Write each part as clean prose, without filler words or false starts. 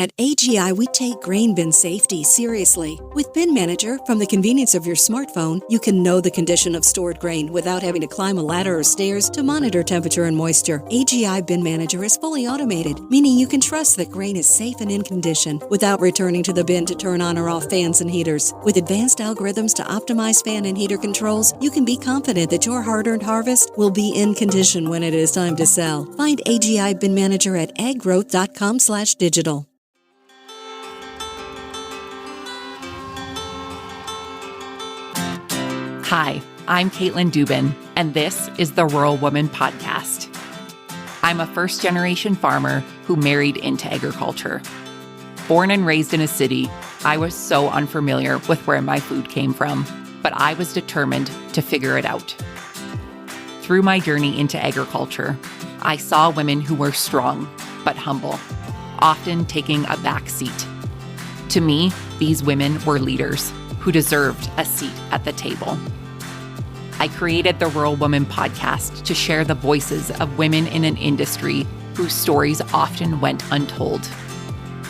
At AGI, we take grain bin safety seriously. With Bin Manager, from the convenience of your smartphone, you can know the condition of stored grain without having to climb a ladder or stairs to monitor temperature and moisture. AGI Bin Manager is fully automated, meaning you can trust that grain is safe and in condition without returning to the bin to turn on or off fans and heaters. With advanced algorithms to optimize fan and heater controls, you can be confident that your hard-earned harvest will be in condition when it is time to sell. Find AGI Bin Manager at aggrowth.com/digital. Hi, I'm Caitlin Dubin, and this is the Rural Woman Podcast. I'm a first-generation farmer who married into agriculture. Born and raised in a city, I was so unfamiliar with where my food came from, but I was determined to figure it out. Through my journey into agriculture, I saw women who were strong but humble, often taking a back seat. To me, these women were leaders who deserved a seat at the table. I created the Rural Woman Podcast to share the voices of women in an industry whose stories often went untold.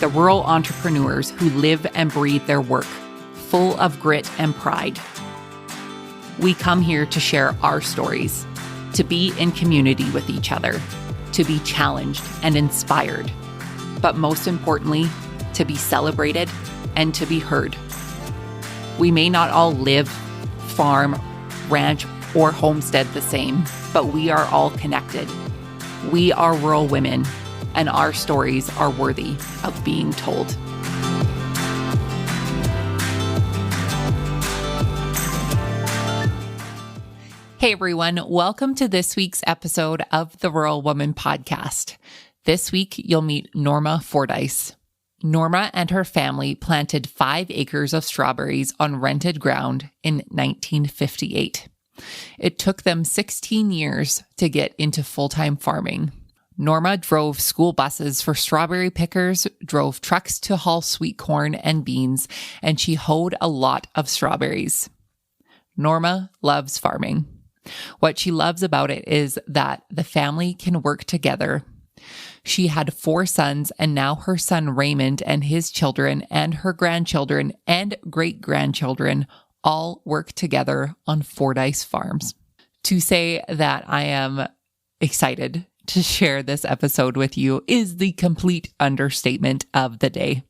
The rural entrepreneurs who live and breathe their work, full of grit and pride. We come here to share our stories, to be in community with each other, to be challenged and inspired, but most importantly, to be celebrated and to be heard. We may not all live, farm, ranch, or homestead the same, but we are all connected. We are rural women, and our stories are worthy of being told. Hey everyone, welcome to this week's episode of the Rural Woman Podcast. This week, you'll meet Norma Fordyce. Norma and her family planted 5 acres of strawberries on rented ground in 1958. It took them 16 years to get into full-time farming. Norma drove school buses for strawberry pickers, drove trucks to haul sweet corn and beans, and she hoed a lot of strawberries. Norma loves farming. What she loves about it is that the family can work together. She had 4 sons, and now her son Raymond and his children and her grandchildren and great-grandchildren all work together on Fordyce Farms. To say that I am excited to share this episode with you is the complete understatement of the day.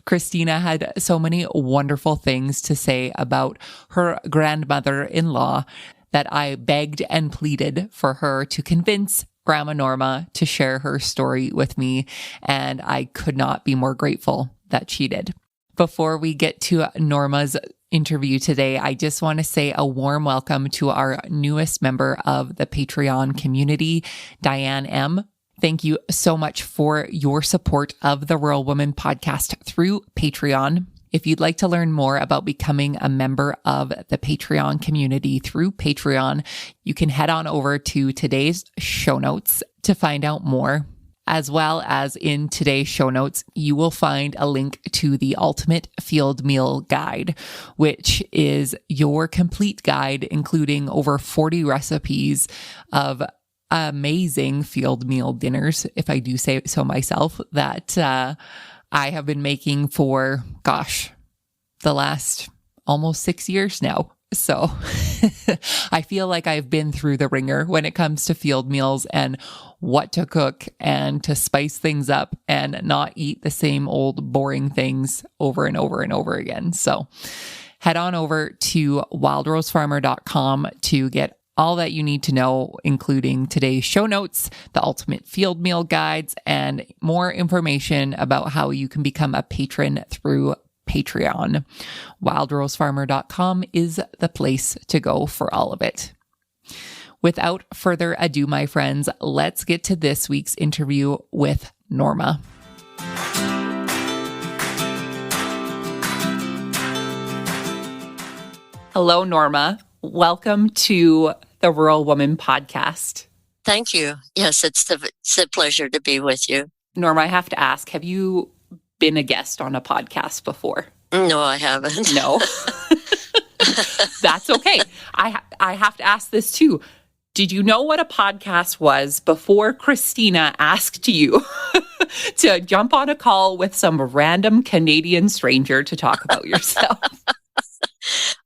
Christina had so many wonderful things to say about her grandmother-in-law that I begged and pleaded for her to convince Grandma Norma to share her story with me, and I could not be more grateful that she did. Before we get to Norma's interview today, I just want to say a warm welcome to our newest member of the Patreon community, Diane M. Thank you so much for your support of the Rural Woman Podcast through Patreon. If you'd like to learn more about becoming a member of the Patreon community through Patreon, you can head on over to today's show notes to find out more. As well as in today's show notes, you will find a link to the Ultimate Field Meal Guide, which is your complete guide, including over 40 recipes of amazing field meal dinners, if I do say so myself, that I have been making for, the last almost 6 years now. So I feel like I've been through the ringer when it comes to field meals and what to cook and to spice things up and not eat the same old boring things over and over and over again. So head on over to wildrosefarmer.com to get all that you need to know, including today's show notes, the ultimate field meal guides, and more information about how you can become a patron through Patreon. wildrosefarmer.com is the place to go for all of it. Without further ado, my friends, let's get to this week's interview with Norma. Hello, Norma. Welcome to the Rural Woman Podcast. Thank you. Yes, it's a pleasure to be with you. Norma, I have to ask, have you been a guest on a podcast before? No, I haven't. No. That's okay. I have to ask this too. Did you know what a podcast was before Christina asked you to jump on a call with some random Canadian stranger to talk about yourself.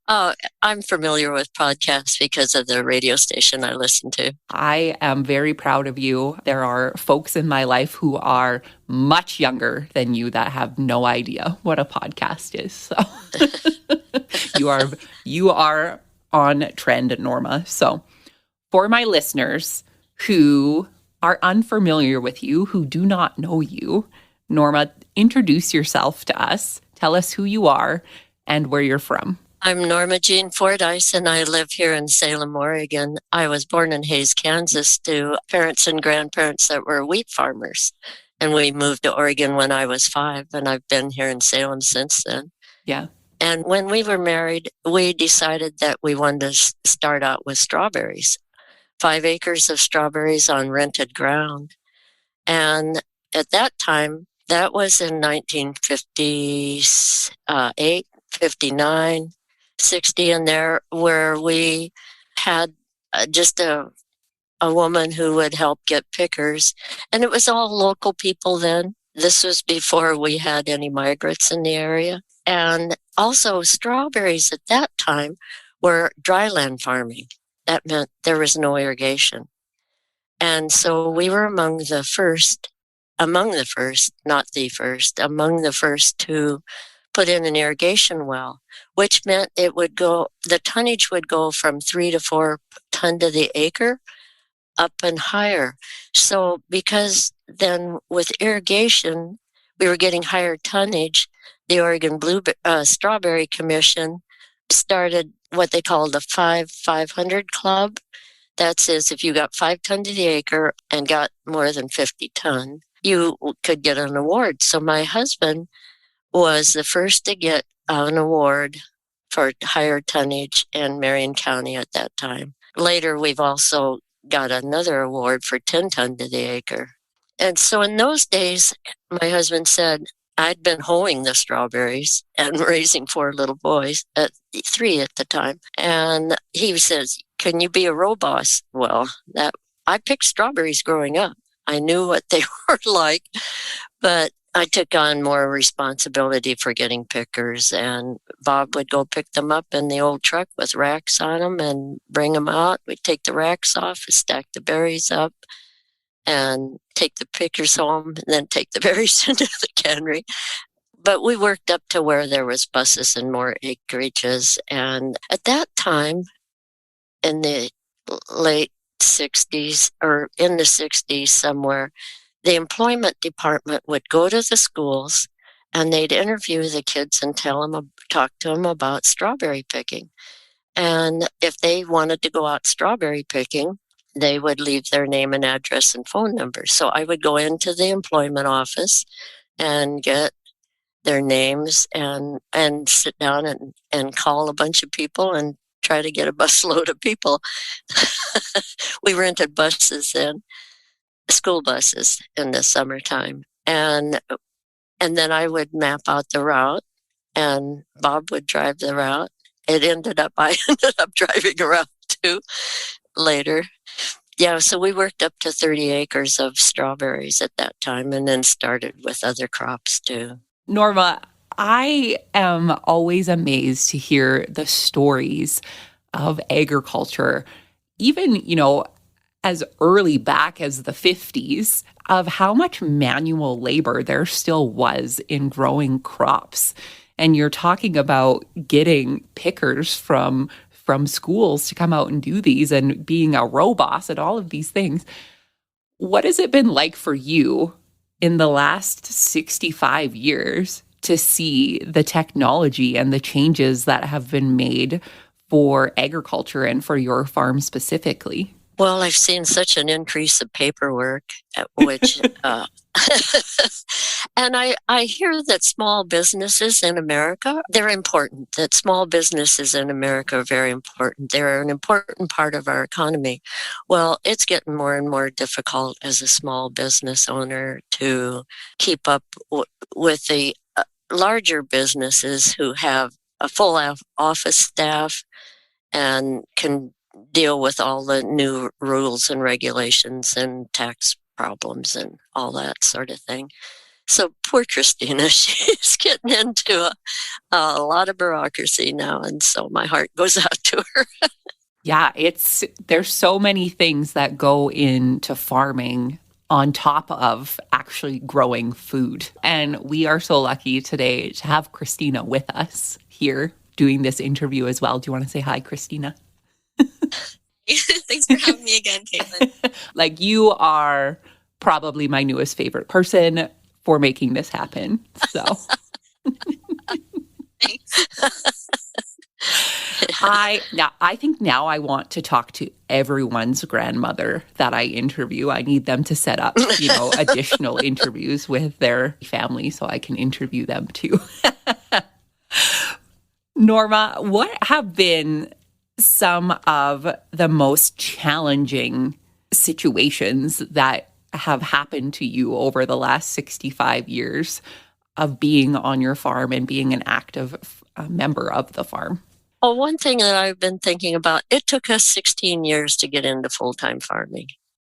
I'm familiar with podcasts because of the radio station I listen to. I am very proud of you. There are folks in my life who are much younger than you that have no idea what a podcast is. So you are on trend, Norma. So for my listeners who are unfamiliar with you, who do not know you, Norma, introduce yourself to us. Tell us who you are and where you're from. I'm Norma Jean Fordyce, and I live here in Salem, Oregon. I was born in Hays, Kansas, to parents and grandparents that were wheat farmers. And we moved to Oregon when I was 5, and I've been here in Salem since then. Yeah. And when we were married, we decided that we wanted to start out with strawberries. 5 acres of strawberries on rented ground. And at that time, that was in 1958, 59, 60 in there, where we had just a woman who would help get pickers. And it was all local people then. This was before we had any migrants in the area. And also strawberries at that time were dryland farming. That meant there was no irrigation. And so we were among the first, not the first, among the first to put in an irrigation well, which meant the tonnage would go from 3 to 4 ton to the acre up and higher. So because then with irrigation, we were getting higher tonnage, the Oregon Strawberry Commission started what they called the 500 Club. That says if you got 5 ton to the acre and got more than 50 ton, you could get an award. So my husband was the first to get an award for higher tonnage in Marion County at that time. Later, we've also got another award for 10 ton to the acre. And so in those days, my husband said, I'd been hoeing the strawberries and raising 4 little boys, 3 at the time. And he says, can you be a row boss? Well, I picked strawberries growing up. I knew what they were like, but I took on more responsibility for getting pickers, and Bob would go pick them up in the old truck with racks on them and bring them out. We'd take the racks off, stack the berries up, and take the pickers home, and then take the berries into the cannery. But we worked up to where there was buses and more acreages. And at that time, in the late 60s, or in the 60s somewhere, the employment department would go to the schools and they'd interview the kids and talk to them about strawberry picking. And if they wanted to go out strawberry picking, they would leave their name and address and phone number. So I would go into the employment office and get their names and sit down and call a bunch of people and try to get a busload of people. We rented buses then, school buses in the summertime. And then I would map out the route and Bob would drive the route. I ended up driving around too later. Yeah, so we worked up to 30 acres of strawberries at that time and then started with other crops too. Norma, I am always amazed to hear the stories of agriculture, even, as early back as the 50s, of how much manual labor there still was in growing crops. And you're talking about getting pickers from schools to come out and do these and being a row boss and all of these things. What has it been like for you in the last 65 years to see the technology and the changes that have been made for agriculture and for your farm specifically? Well, I've seen such an increase of paperwork, which, and I hear that small businesses in America, they're important, that small businesses in America are very important. They're an important part of our economy. Well, it's getting more and more difficult as a small business owner to keep up with the larger businesses who have a full office staff and can deal with all the new rules and regulations and tax problems and all that sort of thing. So poor Christina, she's getting into a lot of bureaucracy now, and so my heart goes out to her. Yeah, there's so many things that go into farming on top of actually growing food. And we are so lucky today to have Christina with us here doing this interview as well. Do you want to say hi, Christina? Thanks for having me again, Caitlin. Like, you are probably my newest favorite person for making this happen. So Thanks. I think now I want to talk to everyone's grandmother that I interview. I need them to set up, additional interviews with their family so I can interview them too. Norma, what have been some of the most challenging situations that have happened to you over the last 65 years of being on your farm and being an active member of the farm? Well, one thing that I've been thinking about, it took us 16 years to get into full-time farming.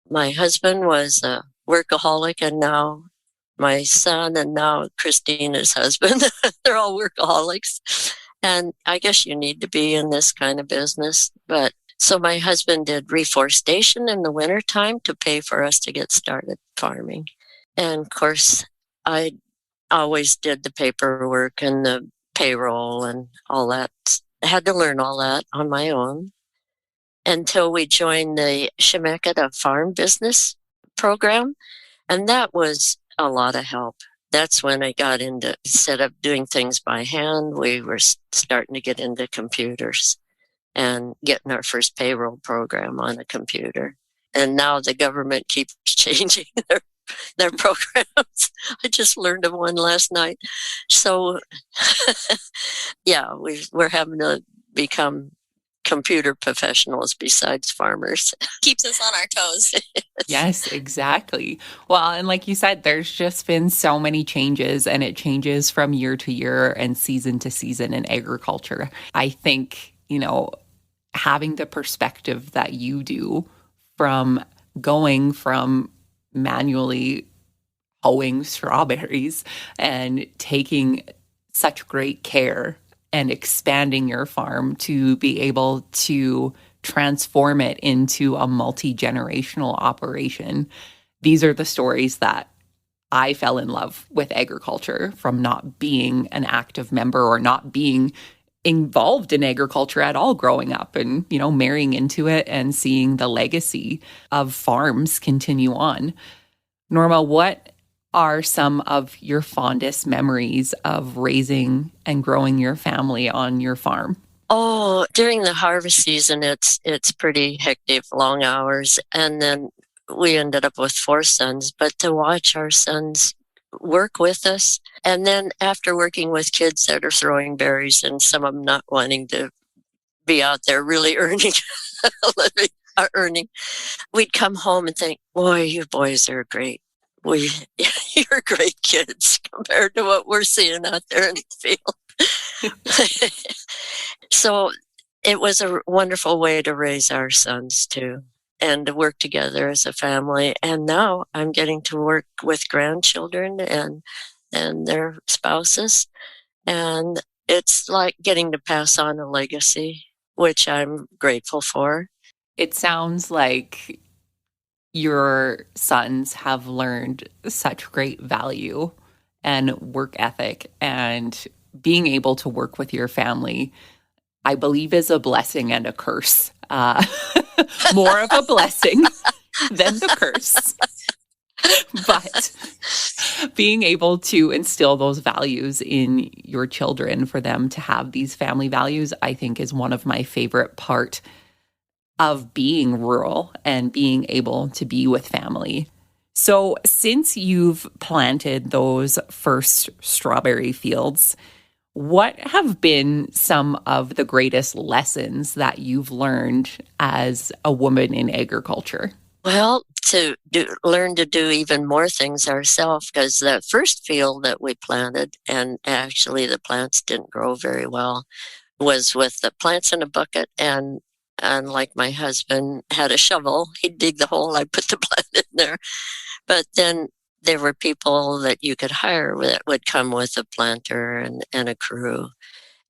My husband was a workaholic, and now my son, and now Christina's husband, they're all workaholics. And I guess you need to be in this kind of business. But so my husband did reforestation in the wintertime to pay for us to get started farming. And of course, I always did the paperwork and the payroll and all that. I had to learn all that on my own until we joined the Chemeketa Farm Business Program. And that was a lot of help. That's when I got into, instead of doing things by hand, we were starting to get into computers and getting our first payroll program on a computer. And now the government keeps changing their programs. I just learned of one last night. So, yeah, we're having to become computer professionals besides farmers. Keeps us on our toes. Yes, exactly. Well, and like you said, there's just been so many changes, and it changes from year to year and season to season in agriculture. I think, having the perspective that you do from going from manually hoeing strawberries and taking such great care and expanding your farm to be able to transform it into a multi-generational operation. These are the stories that I fell in love with agriculture from not being an active member or not being involved in agriculture at all growing up, and, marrying into it and seeing the legacy of farms continue on. Norma, what are some of your fondest memories of raising and growing your family on your farm? Oh, during the harvest season, it's pretty hectic, long hours. And then we ended up with 4 sons, but to watch our sons work with us. And then after working with kids that are throwing berries and some of them not wanting to be out there really earning a living, we'd come home and think, boy, you boys are great. You're great kids compared to what we're seeing out there in the field. So it was a wonderful way to raise our sons too, and to work together as a family. And now I'm getting to work with grandchildren and their spouses. And it's like getting to pass on a legacy, which I'm grateful for. It sounds like your sons have learned such great value and work ethic, and being able to work with your family, I believe, is a blessing and a curse. More of a blessing than the curse. But being able to instill those values in your children, for them to have these family values, I think is one of my favorite part of being rural and being able to be with family. So since you've planted those first strawberry fields, what have been some of the greatest lessons that you've learned as a woman in agriculture? Well, to learn to do even more things ourselves, because the first field that we planted, and actually the plants didn't grow very well, was with the plants in a bucket, and like my husband had a shovel, he'd dig the hole, I'd put the plant in there. But then there were people that you could hire that would come with a planter and a crew.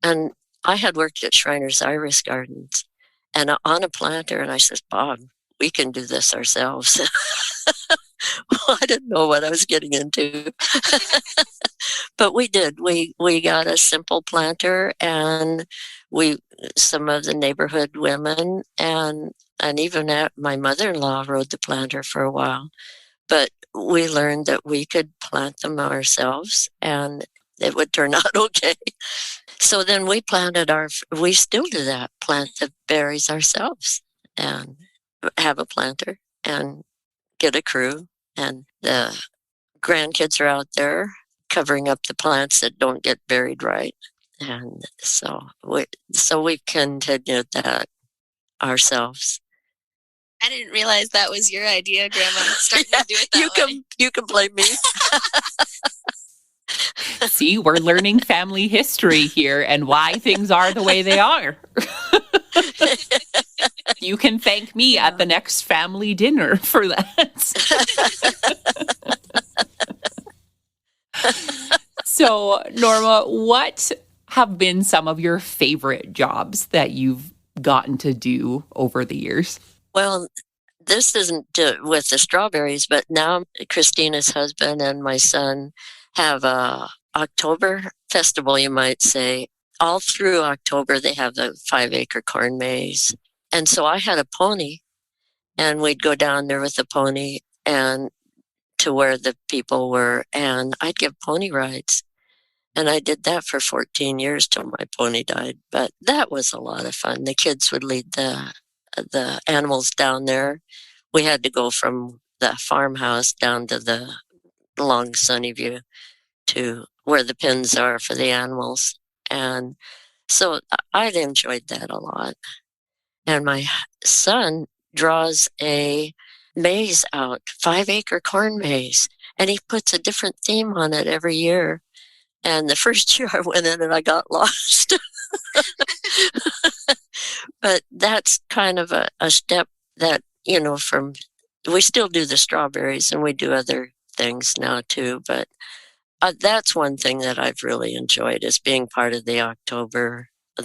And I had worked at Shriner's Iris Gardens and on a planter, and I said, Bob, we can do this ourselves. Well, I didn't know what I was getting into. But we did. We got a simple planter, and some of the neighborhood women and even my mother-in-law rode the planter for a while. But we learned that we could plant them ourselves, and it would turn out okay. So then we still do that, plant the berries ourselves and have a planter and get a crew. And the grandkids are out there covering up the plants that don't get buried right. And so we've continued that ourselves. I didn't realize that was your idea, Grandma, starting to do it that way. You can blame me. See, we're learning family history here and why things are the way they are. You can thank me at the next family dinner for that. So, Norma, what have been some of your favorite jobs that you've gotten to do over the years? Well, this isn't with the strawberries, but now Christina's husband and my son have a October festival, you might say. All through October, they have the 5-acre corn maze. And so I had a pony, and we'd go down there with the pony and to where the people were, and I'd give pony rides. And I did that for 14 years till my pony died. But that was a lot of fun. The kids would lead the animals down there. We had to go from the farmhouse down to the long sunny view to where the pens are for the animals. And so I'd enjoyed that a lot. And my son draws a maze out, 5-acre corn maze, and he puts a different theme on it every year. And the first year I went in and I got lost. But that's kind of a step that, we still do the strawberries and we do other things now too. But that's one thing that I've really enjoyed is being part of the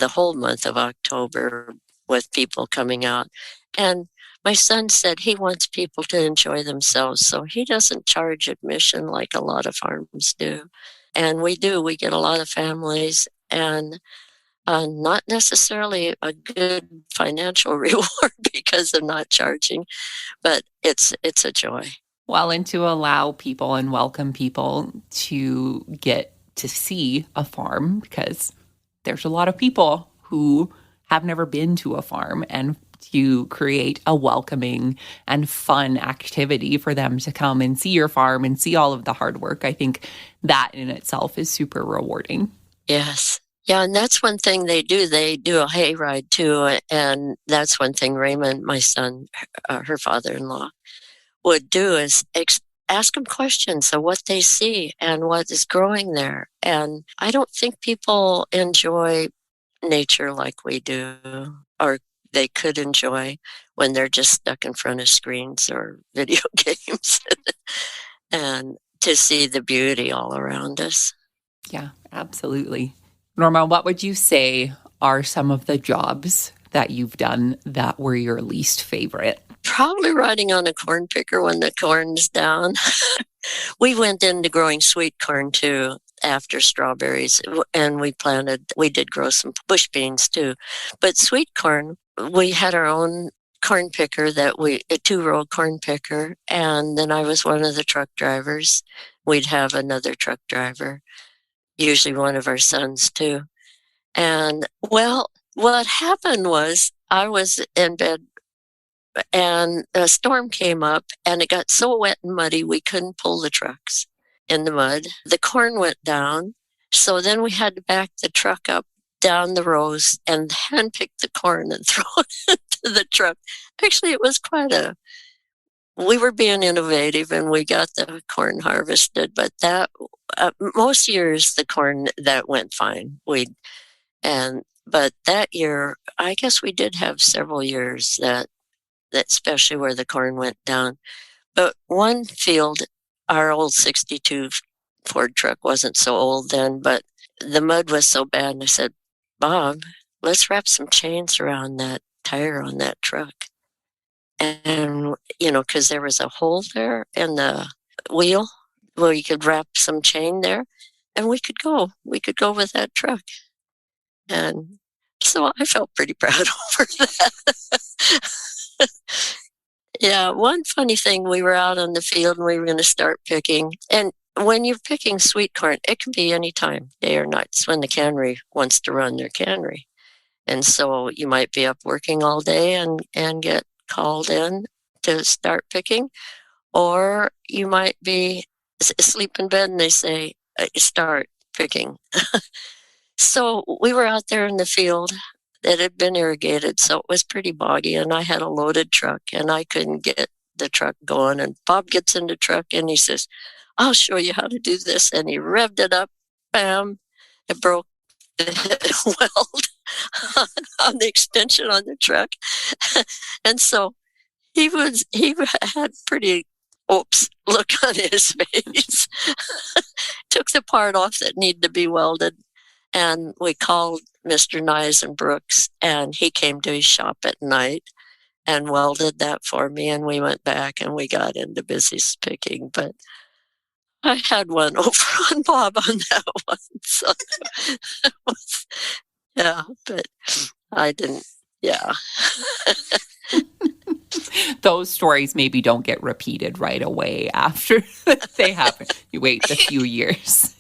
whole month of October with people coming out. And my son said he wants people to enjoy themselves, so he doesn't charge admission like a lot of farms do. And we get a lot of families, and not necessarily a good financial reward because of not charging, but it's a joy. Well, and to allow people and welcome people to get to see a farm, because there's a lot of people who have never been to a farm, and to create a welcoming and fun activity for them to come and see your farm and see all of the hard work. I think that in itself is super rewarding. Yes. Yeah, and that's one thing they do. They do a hayride too, and that's one thing Raymond, my son, her father-in-law, would do is ask them questions of what they see and what is growing there. And I don't think people enjoy nature like we do, or they could enjoy when they're just stuck in front of screens or video games, and to see the beauty all around us. Yeah, absolutely. Norma, what would you say are some of the jobs that you've done that were your least favorite? Probably riding on a corn picker when the corn's down. We went into growing sweet corn too after strawberries, and we did grow some bush beans too. But sweet corn, we had our own corn picker a 2-row corn picker, and then I was one of the truck drivers. We'd have another truck driver, usually one of our sons too. And well, what happened was I was in bed and a storm came up and it got so wet and muddy we couldn't pull the trucks in the mud. The corn went down, so then we had to back the truck up down the rows and handpick the corn and throw it into the truck. Actually, it was we were being innovative and we got the corn harvested, but most years the corn that went fine. But that year, I guess we did have several years that especially where the corn went down. But one field, our old 62 Ford truck wasn't so old then, but the mud was so bad. And I said, Bob, let's wrap some chains around that tire on that truck. And, because there was a hole there in the wheel where you could wrap some chain there, and we could go with that truck. And so I felt pretty proud over that. Yeah, one funny thing, we were out on the field and we were going to start picking. And when you're picking sweet corn, it can be any time, day or night. It's when the cannery wants to run their cannery. And so you might be up working all day and get called in to start picking, or you might be asleep in bed and they say, start picking. So we were out there in the field that had been irrigated, so it was pretty boggy, and I had a loaded truck, and I couldn't get the truck going. And Bob gets in the truck, and he says, I'll show you how to do this. And he revved it up, bam, it broke the weld on the extension on the truck. And so he had pretty oops look on his face. Took the part off that needed to be welded. And we called Mr. Nyes and Brooks, and he came to his shop at night and welded that for me. And we went back and we got into business picking. But I had one over on Bob on that one. So it was, yeah, but I didn't, yeah. Those stories maybe don't get repeated right away after they happen. You wait a few years.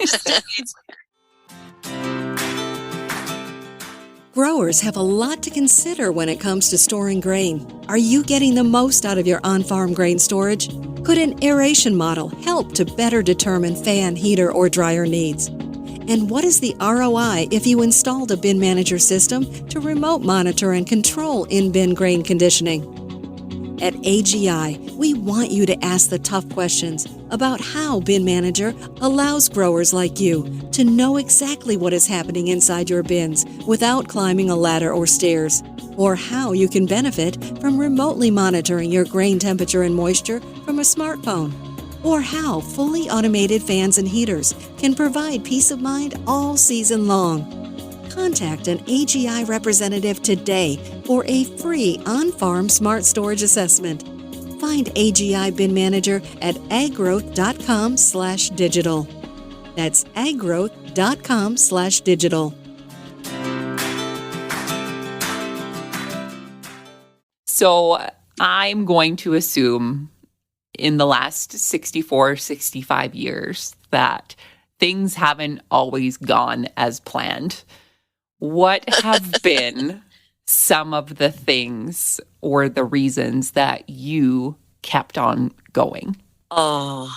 Growers have a lot to consider when it comes to storing grain. Are you getting the most out of your on-farm grain storage? Could an aeration model help to better determine fan, heater, or dryer needs? And what is the ROI if you installed a bin manager system to remote monitor and control in-bin grain conditioning? At AGI, we want you to ask the tough questions about how Bin Manager allows growers like you to know exactly what is happening inside your bins without climbing a ladder or stairs, or how you can benefit from remotely monitoring your grain temperature and moisture from a smartphone, or how fully automated fans and heaters can provide peace of mind all season long. Contact an AGI representative today for a free on-farm smart storage assessment. Find AGI Bin Manager at aggrowth.com/digital. That's aggrowth.com/digital. So I'm going to assume in the last 64, 65 years that things haven't always gone as planned. What have been some of the things or the reasons that you kept on going? Oh,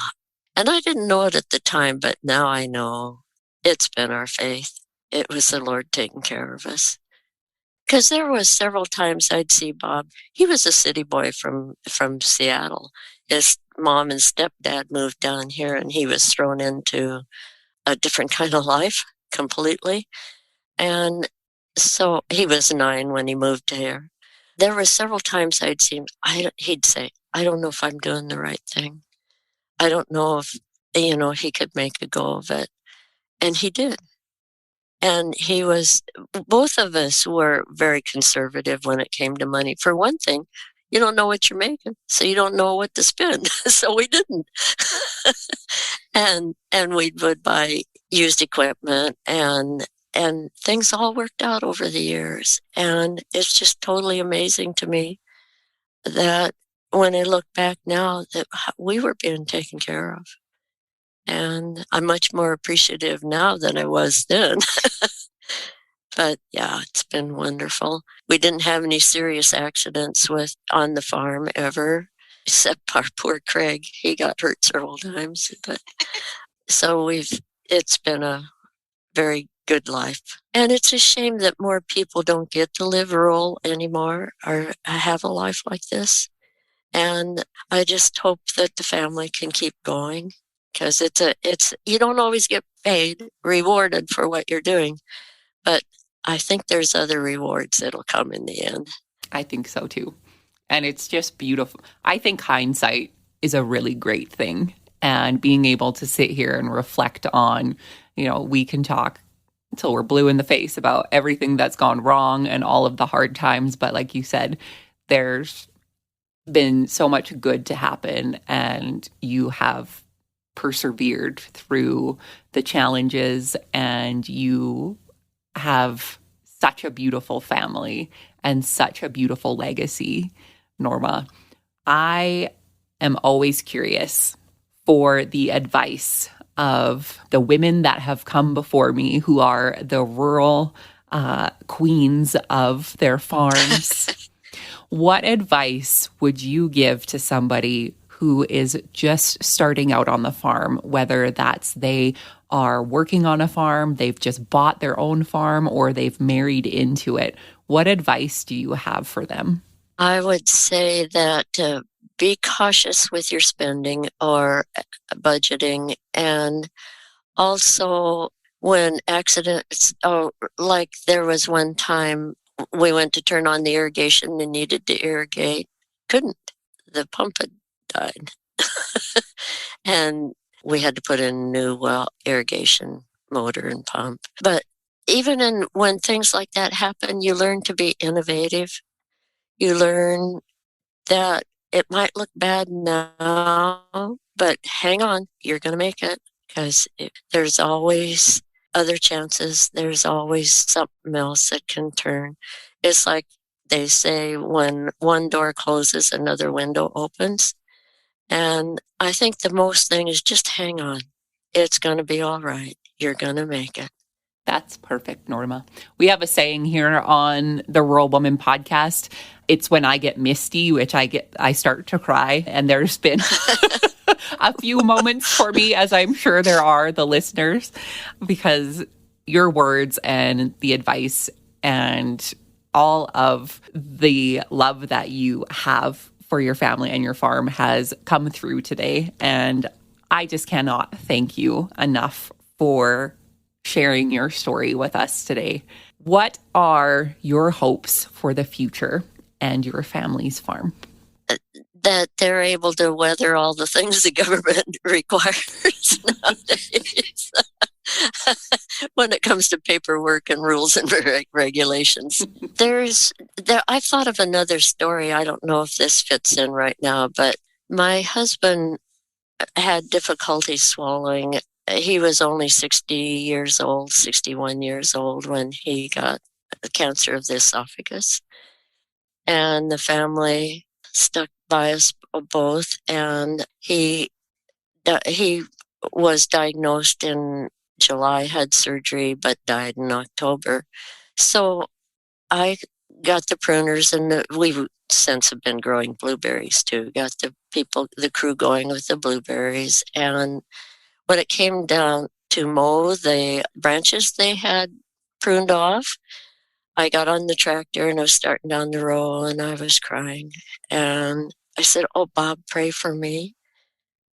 and I didn't know it at the time, but now I know it's been our faith. It was the Lord taking care of us. Because there was several times I'd see Bob. He was a city boy from Seattle. His mom and stepdad moved down here, and he was thrown into a different kind of life completely. And so he was 9 when he moved here. There were several times I'd see him. He'd say, I don't know if I'm doing the right thing. I don't know if, he could make a go of it. And he did. And both of us were very conservative when it came to money. For one thing, you don't know what you're making, so you don't know what to spend. So we didn't. and we would buy used equipment, and things all worked out over the years. And it's just totally amazing to me that when I look back now, that we were being taken care of. And I'm much more appreciative now than I was then. But yeah, it's been wonderful. We didn't have any serious accidents on the farm ever, except our poor Craig. He got hurt several times. But so it's been a very good life. And it's a shame that more people don't get to live rural anymore or have a life like this. And I just hope that the family can keep going, because you don't always get rewarded for what you're doing, but I think there's other rewards that'll come in the end. I think so too. And it's just beautiful. I think hindsight is a really great thing. And being able to sit here and reflect on, we can talk until we're blue in the face about everything that's gone wrong and all of the hard times. But like you said, there's been so much good to happen, and you have persevered through the challenges, and you have such a beautiful family and such a beautiful legacy, Norma. I am always curious for the advice of the women that have come before me, who are the rural queens of their farms. What advice would you give to somebody who is just starting out on the farm, whether that's they are working on a farm, they've just bought their own farm, or they've married into it? What advice do you have for them? I would say that be cautious with your spending or budgeting, and also when accidents, like there was one time we went to turn on the irrigation and needed to irrigate, couldn't. The pump had died. And we had to put in a new irrigation motor and pump. But even when things like that happen, you learn to be innovative. You learn that it might look bad now, but hang on, you're going to make it, because there's always other chances. There's always something else that can turn. It's like they say, when one door closes, another window opens. And I think the most thing is just hang on. It's going to be all right. You're going to make it. That's perfect, Norma. We have a saying here on the Rural Woman podcast. It's when I get misty, which I start to cry. And there's been a few moments for me, as I'm sure there are the listeners, because your words and the advice and all of the love that you have for your family and your farm has come through today. And I just cannot thank you enough for sharing your story with us today. What are your hopes for the future and your family's farm? That they're able to weather all the things the government requires nowadays when it comes to paperwork and rules and regulations. I thought of another story. I don't know if this fits in right now, but my husband had difficulty swallowing. He was only 61 years old when he got cancer of the esophagus. And the family stuck by us both. And he was diagnosed in July, had surgery, but died in October. So I got the pruners, and we've since have been growing blueberries too. Got the crew going with the blueberries. And when it came down to mow the branches they had pruned off, I got on the tractor and I was starting down the row, and I was crying. And I said, "Oh, Bob, pray for me."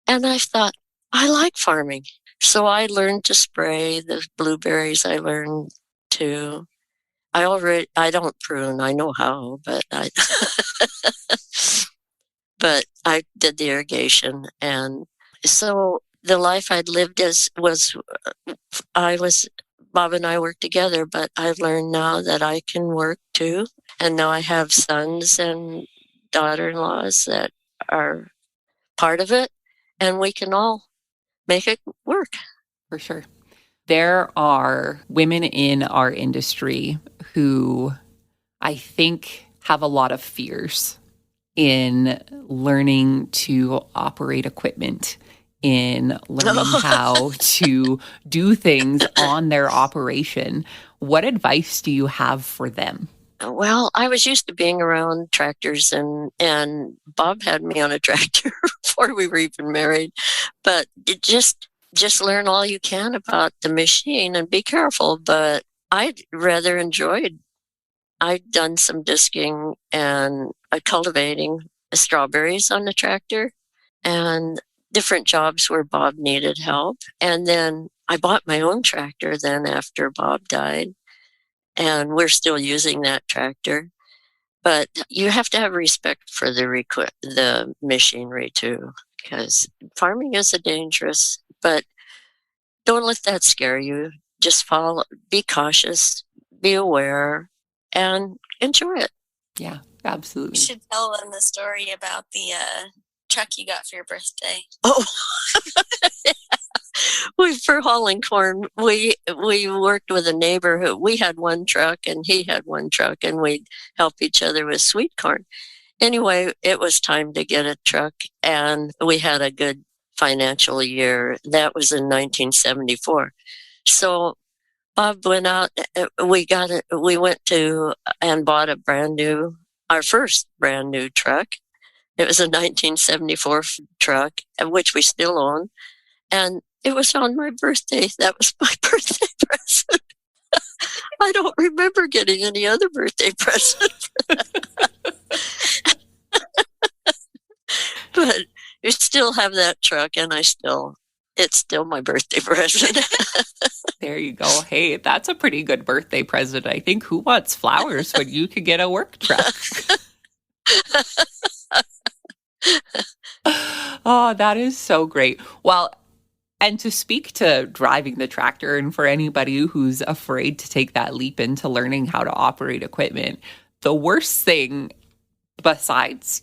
And I thought, I like farming. So I learned to spray the blueberries. I learned to, I don't prune. I know how, but but I did the irrigation. And so the life I'd lived Bob and I worked together, but I've learned now that I can work too. And now I have sons and daughter-in-laws that are part of it, and we can all make it work. For sure. There are women in our industry who I think have a lot of fears in learning to operate equipment, in learning how to do things on their operation. What advice do you have for them? Well, I was used to being around tractors, and Bob had me on a tractor before we were even married. But just learn all you can about the machine and be careful. But I'd done some disking and cultivating strawberries on the tractor, and different jobs where Bob needed help. And then I bought my own tractor then after Bob died, and we're still using that tractor. But you have to have respect for the machinery too. because farming is a dangerous, but don't let that scare you. Just be cautious, be aware, and enjoy it. Yeah, You absolutely. should tell them the story about the truck you got for your birthday. Oh, for hauling corn, we worked with a neighbor who we had one truck and he had one truck, and we'd help each other with sweet corn. Anyway, it was time to get a truck, and we had a good financial year. That was in 1974. So Bob went out. We went to and bought our first brand new truck. It was a 1974 truck, which we still own. And it was on my birthday. That was my birthday present. I don't remember getting any other birthday present. But you still have that truck, and it's still my birthday present. There you go. Hey, that's a pretty good birthday present. I think who wants flowers when you could get a work truck? Oh, that is so great. Well, and to speak to driving the tractor, and for anybody who's afraid to take that leap into learning how to operate equipment, the worst thing besides,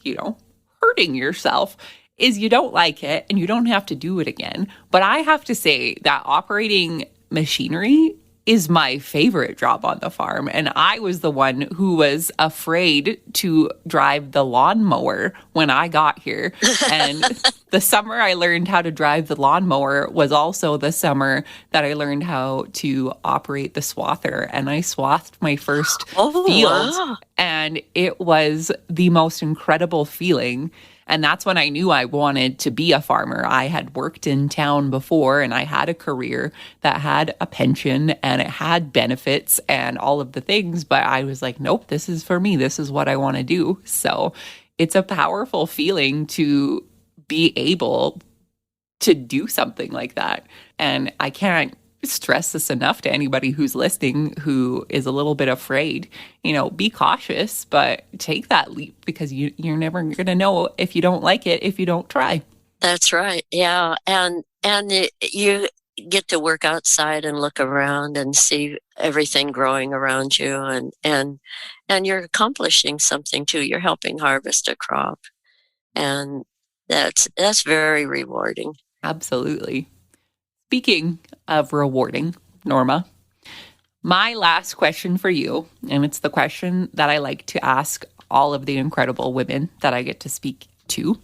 hurting yourself is you don't like it and you don't have to do it again. But I have to say that operating machinery is my favorite job on the farm. And I was the one who was afraid to drive the lawnmower when I got here. And the summer I learned how to drive the lawnmower was also the summer that I learned how to operate the swather. And I swathed my first field. Wow. And it was the most incredible feeling. And that's when I knew I wanted to be a farmer. I had worked in town before, and I had a career that had a pension and it had benefits and all of the things. But I was like, nope, this is for me. This is what I want to do. So it's a powerful feeling to be able to do something like that. And I can't stress this enough to anybody who's listening who is a little bit afraid. Be cautious, but take that leap, because you're never going to know if you don't like it if you don't try. That's right. Yeah. And you get to work outside and look around and see everything growing around you, and you're accomplishing something too. You're helping harvest a crop. And that's very rewarding. Absolutely. Speaking of rewarding, Norma, my last question for you, and it's the question that I like to ask all of the incredible women that I get to speak to.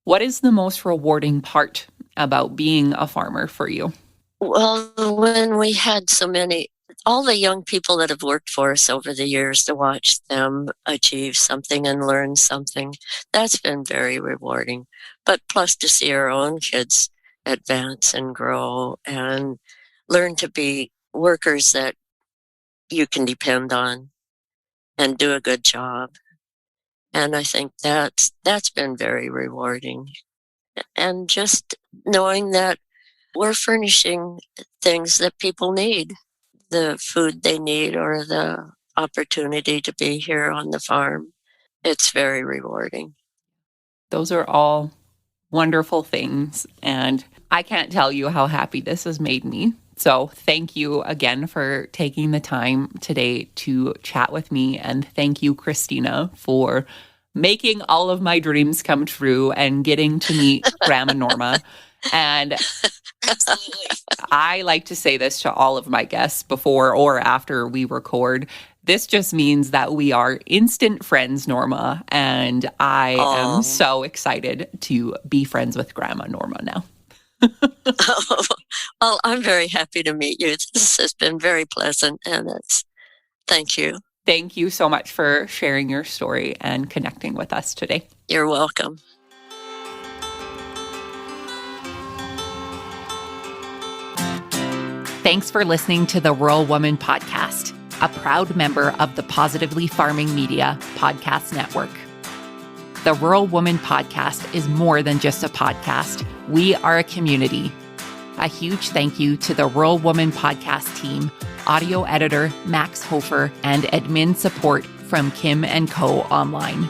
What is the most rewarding part about being a farmer for you? Well, when we had all the young people that have worked for us over the years, to watch them achieve something and learn something, that's been very rewarding. But plus to see our own kids advance and grow and learn to be workers that you can depend on and do a good job. And I think that's been very rewarding. And just knowing that we're furnishing things that people need, the food they need or the opportunity to be here on the farm. It's very rewarding. Those are all wonderful things, and I can't tell you how happy this has made me. So thank you again for taking the time today to chat with me, and thank you, Christina, for making all of my dreams come true and getting to meet Grandma Norma. And Absolutely. I like to say this to all of my guests before or after we record. This just means that we are instant friends, Norma, and I am so excited to be friends with Grandma Norma now. Well, I'm very happy to meet you. This has been very pleasant, and thank you. Thank you so much for sharing your story and connecting with us today. You're welcome. Thanks for listening to the Rural Woman Podcast, a proud member of the Positively Farming Media Podcast Network. The Rural Woman Podcast is more than just a podcast. We are a community. A huge thank you to the Rural Woman Podcast team, audio editor Max Hofer, and admin support from Kim & Co. Online.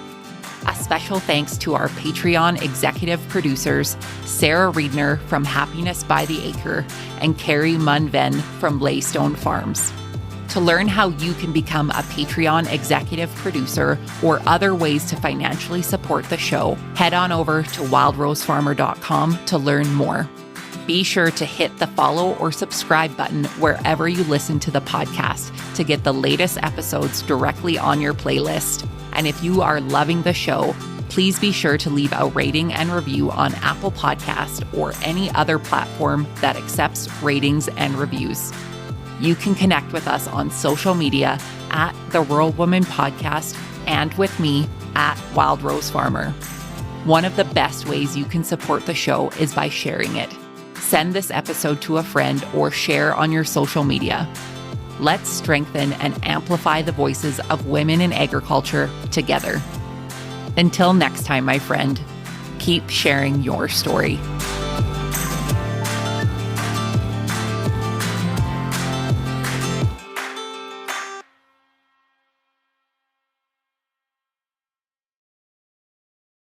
A special thanks to our Patreon executive producers, Sarah Riedner from Happiness by the Acre and Carrie Munven from Laystone Farms. To learn how you can become a Patreon executive producer or other ways to financially support the show, head on over to wildrosefarmer.com to learn more. Be sure to hit the follow or subscribe button wherever you listen to the podcast to get the latest episodes directly on your playlist. And if you are loving the show, please be sure to leave a rating and review on Apple Podcast or any other platform that accepts ratings and reviews. You can connect with us on social media at The Rural Woman Podcast and with me at Wild Rose Farmer. One of the best ways you can support the show is by sharing it. Send this episode to a friend or share on your social media. Let's strengthen and amplify the voices of women in agriculture together. Until next time, my friend, keep sharing your story.